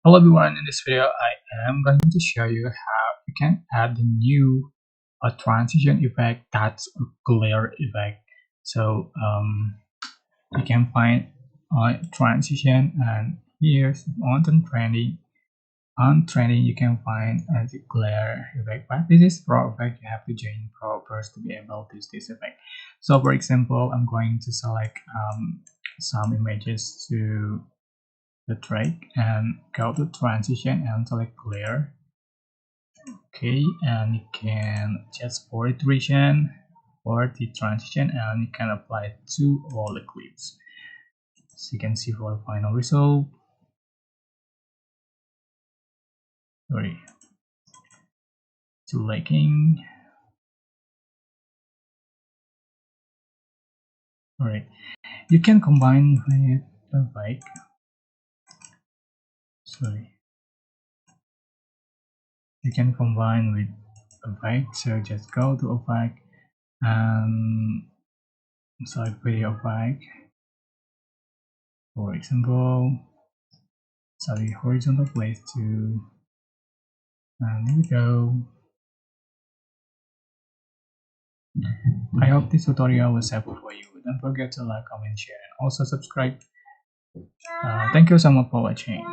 Hello everyone, in this video I am going to show you how you can add the new transition effect, that's a glare effect. So you can find transition, and here's on trending you can find as a glare effect, but this is pro effect. You have to join pro first to be able to use this effect. So for example, I'm going to select some images to the track and go to transition and select clear. Okay, and you can just for iteration for the transition, and you can apply it to all the clips. So you can see for the final result. Sorry, to liking. Alright, you can combine with the bike. Sorry, you can combine with a bike. So just go to a bike and select video bike. For example, sorry, horizontal place to, and here we go. I hope this tutorial was helpful for you. Don't forget to like, comment, share, and also subscribe. Thank you so much for watching.